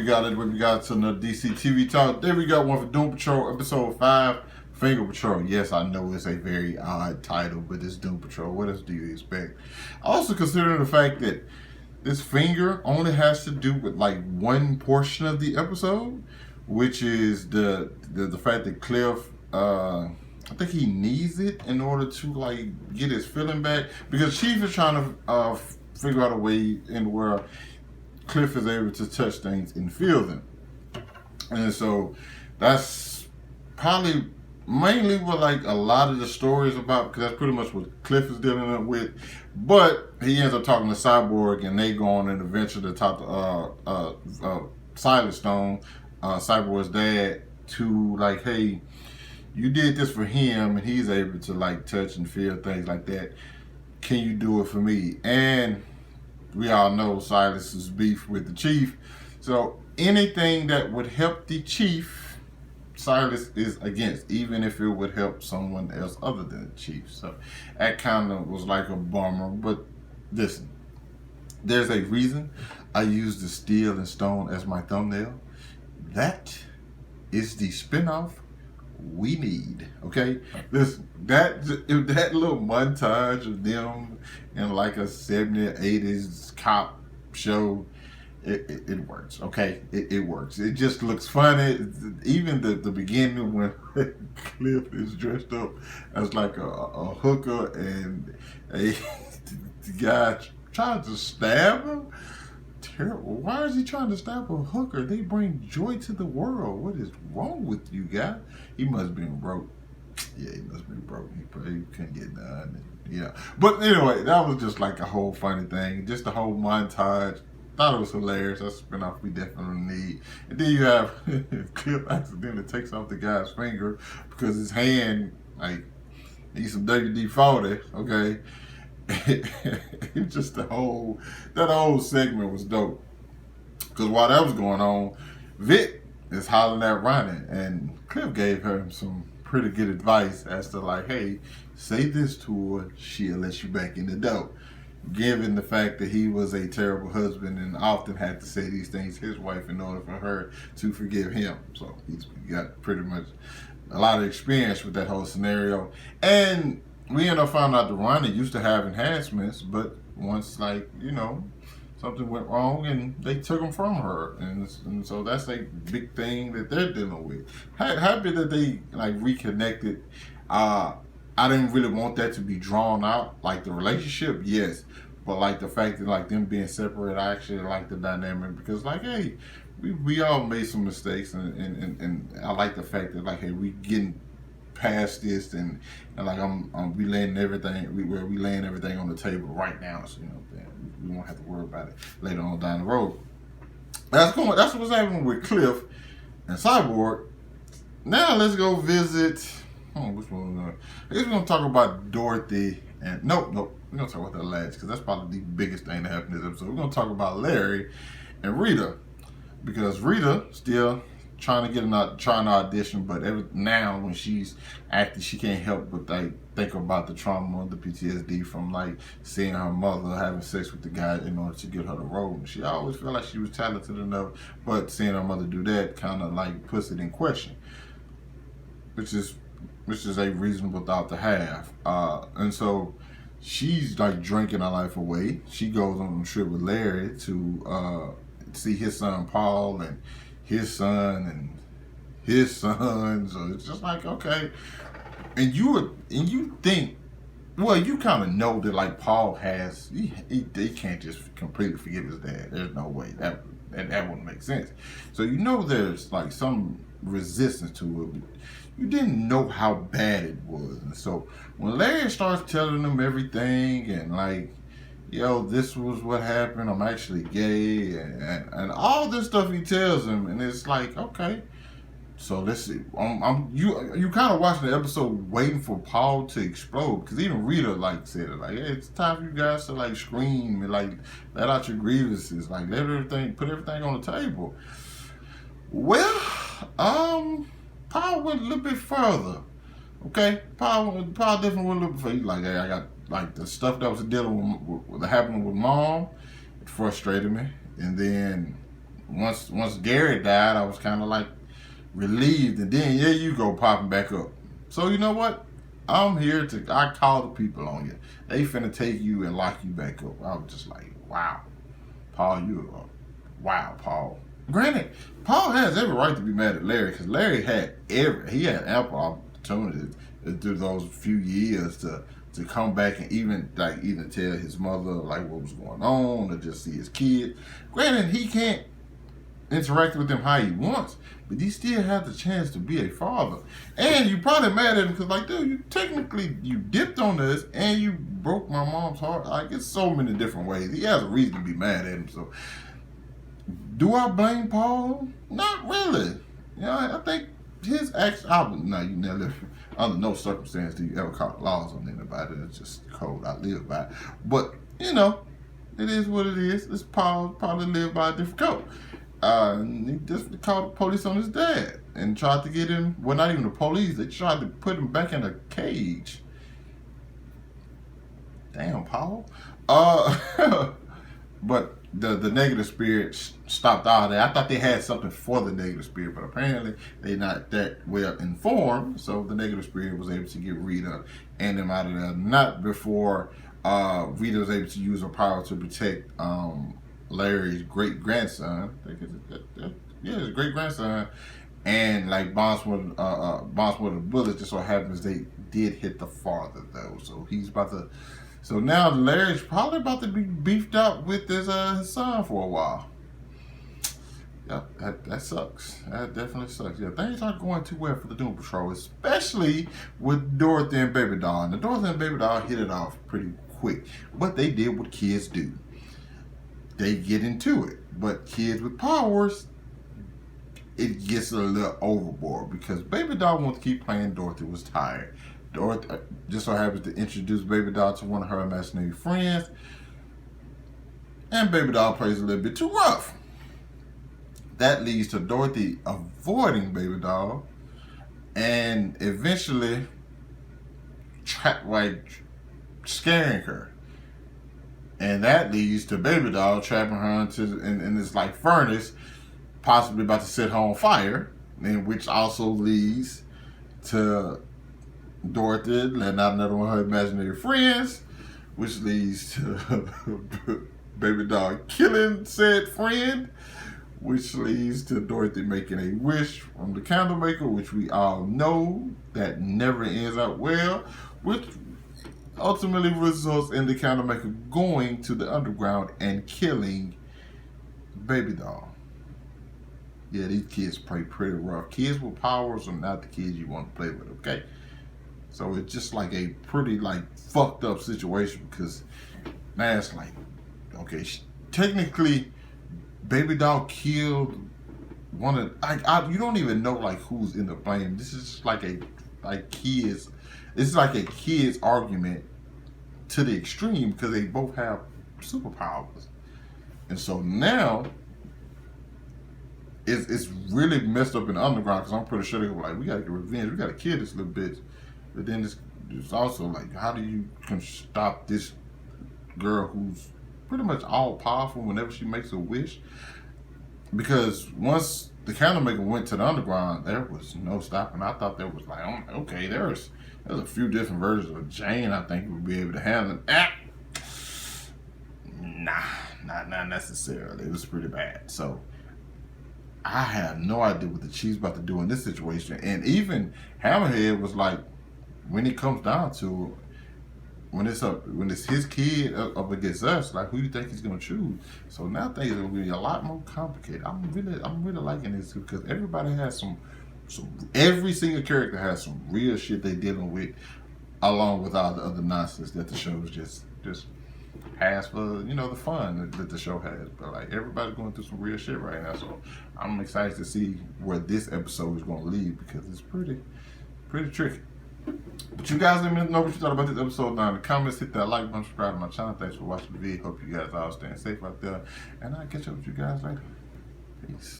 got it. We got to another DC TV talk. Then we got one for Doom Patrol, episode 5, Finger Patrol. Yes, I know it's a very odd title, but it's Doom Patrol. What else do you expect? Also considering the fact that this finger only has to do with like one portion of the episode, which is the fact that Cliff, I think he needs it in order to like get his feeling back, because Chief is trying to figure out a way in where Cliff is able to touch things and feel them. And so that's probably mainly what like a lot of the story is about, because that's pretty much what Cliff is dealing with. But he ends up talking to Cyborg, and they go on an adventure to talk to Silent Stone, Cyborg's dad, to like, hey, you did this for him, and he's able to like touch and feel things like that. Can you do it for me? And we all know Silas's beef with the Chief. So anything that would help the Chief, Silas is against, even if it would help someone else other than the Chief. So that kind of was like a bummer. But listen, there's a reason I use the Steel and Stone as my thumbnail. That is the spinoff we need. Okay, listen, that little montage of them in like a 70s, 80s cop show, it works. Okay, it works. It just looks funny. Even the beginning when Cliff is dressed up as like a hooker, and the guy tries to stab him. Terrible. Why is he trying to stab a hooker? They bring joy to the world. What is wrong with you, guy? He must have been broke. Yeah, he must have been broke. He probably couldn't get done. Yeah. But anyway, that was just like a whole funny thing. Just the whole montage. Thought it was hilarious. That's a spinoff we definitely need. And then you have Cliff accidentally takes off the guy's finger because his hand, like, he's some WD-40, okay? It's just that whole segment was dope. Because while that was going on, Vic is hollering at Ronnie, and Cliff gave her some pretty good advice as to like, hey, say this to her, she'll let you back in the door. Given the fact that he was a terrible husband and often had to say these things to his wife in order for her to forgive him. So he's got pretty much a lot of experience with that whole scenario. And we end up finding out that Ronnie used to have enhancements, but once, like, you know, something went wrong and they took them from her. And so that's a big thing that they're dealing with. Happy that they, like, reconnected. I didn't really want that to be drawn out. Like, the relationship, yes. But, like, the fact that, like, them being separate, I actually like the dynamic. Because, like, hey, we all made some mistakes. And I like the fact that, like, hey, we getting past this, and like we laying everything, we laying everything on the table right now, so you know we won't have to worry about it later on down the road. That's what's happening with Cliff and Cyborg. Now let's go visit. Which one? I guess we're gonna talk about Dorothy and nope. We're gonna talk about that last, because that's probably the biggest thing that happened in this episode. We're gonna talk about Larry and Rita, because Rita still trying to audition, but now when she's acting, she can't help but like think about the trauma, the PTSD from like seeing her mother having sex with the guy in order to get her the role. And she always felt like she was talented enough, but seeing her mother do that kind of like puts it in question, which is a reasonable thought to have. And so she's like drinking her life away. She goes on a trip with Larry to see his son Paul and his son and his son. So it's just like, okay. And you think, well, you kind of know that like Paul has, he can't just completely forget his dad. There's no way that wouldn't make sense. So you know there's like some resistance to it, but you didn't know how bad it was. And so when Larry starts telling them everything and like, yo, this was what happened, I'm actually gay, and all this stuff he tells him, and it's like, okay, so let's see. You kind of watching the episode waiting for Paul to explode, because even Rita like said it, like, hey, it's time for you guys to like scream and like let out your grievances, like put everything on the table. Well, Paul went a little bit further. Okay, Paul definitely went a little bit further. He's like, hey, I got like the stuff that was dealing with happening with mom, it frustrated me. And then once Gary died, I was kind of like relieved, and then here you go popping back up. So you know what? I'm here I call the people on you. They finna take you and lock you back up. I was just like, wow, Paul, wow, Paul. Granted, Paul has every right to be mad at Larry because Larry had ample opportunity through those few years to come back and even tell his mother like what was going on or just see his kid. Granted, he can't interact with them how he wants, but he still has the chance to be a father. And you probably mad at him because, like, dude, you dipped on this and you broke my mom's heart. Like, it's so many different ways. He has a reason to be mad at him. So, do I blame Paul? Not really. You know, I think his action. You never, under no circumstance do you ever call laws on anybody. It's just the code I live by. But you know, it is what it is. It's Paul probably live by a different code. He just called the police on his dad and tried to get him. Well, not even the police. They tried to put him back in a cage. Damn, Paul. But the negative spirit stopped all that. I thought they had something for the negative spirit, but apparently they're not that well informed. So the negative spirit was able to get Rita and them out of there. Not before Rita was able to use her power to protect Larry's great grandson. His great grandson, and like bounce with a bullet. Just so happens they did hit the father though, so he's about to. So now Larry's probably about to be beefed up with his son for a while. Yep, that sucks. That definitely sucks. Yeah, things aren't going too well for the Doom Patrol, especially with Dorothy and Baby Doll. And the Dorothy and Baby Doll hit it off pretty quick, but they did what kids do. They get into it, but kids with powers, it gets a little overboard because Baby Doll wants to keep playing. Dorothy was tired. Dorothy just so happens to introduce Baby Doll to one of her imaginary friends, and Baby Doll plays a little bit too rough. That leads to Dorothy avoiding Baby Doll and eventually scaring her. And that leads to Baby Doll trapping her in this like furnace, possibly about to set her on fire, and which also leads to Dorothy letting out another one of her imaginary friends, which leads to Baby Doll killing said friend, which leads to Dorothy making a wish from the candle maker, which we all know that never ends out well, which ultimately results in the candle maker going to the underground and killing Baby Doll. Yeah, these kids play pretty rough. Kids with powers are not the kids you want to play with, okay? So it's just like a pretty fucked up situation because now it's like, okay, technically Baby Doll killed one of, you don't even know who's in the blame. This is just like kids. It's like a kid's argument to the extreme because they both have superpowers. And so now it's really messed up in the underground because I'm pretty sure they were like, we gotta get revenge, we gotta kill this little bitch. But then it's also like, how do you stop this girl who's pretty much all powerful whenever she makes a wish? Because once the candle maker went to the underground, there was no stopping. I thought there was okay, there's a few different versions of Jane I think would be able to handle it. Nah, not necessarily. It was pretty bad. So I have no idea what the Chief's about to do in this situation. And even Hammerhead was like, when it comes down to it, when it's his kid up against us, who do you think he's gonna choose? So now things are gonna be a lot more complicated. I'm really liking this because everybody has every single character has some real shit they dealing with, along with all the other nonsense that the show is just has for the fun that the show has. But everybody's going through some real shit right now, so I'm excited to see where this episode is going to lead because it's pretty tricky. But you guys let me know what you thought about this episode down in the comments. Hit that like button, subscribe to my channel. Thanks for watching the video. Hope you guys all staying safe out there, and I'll catch up with you guys later. Peace.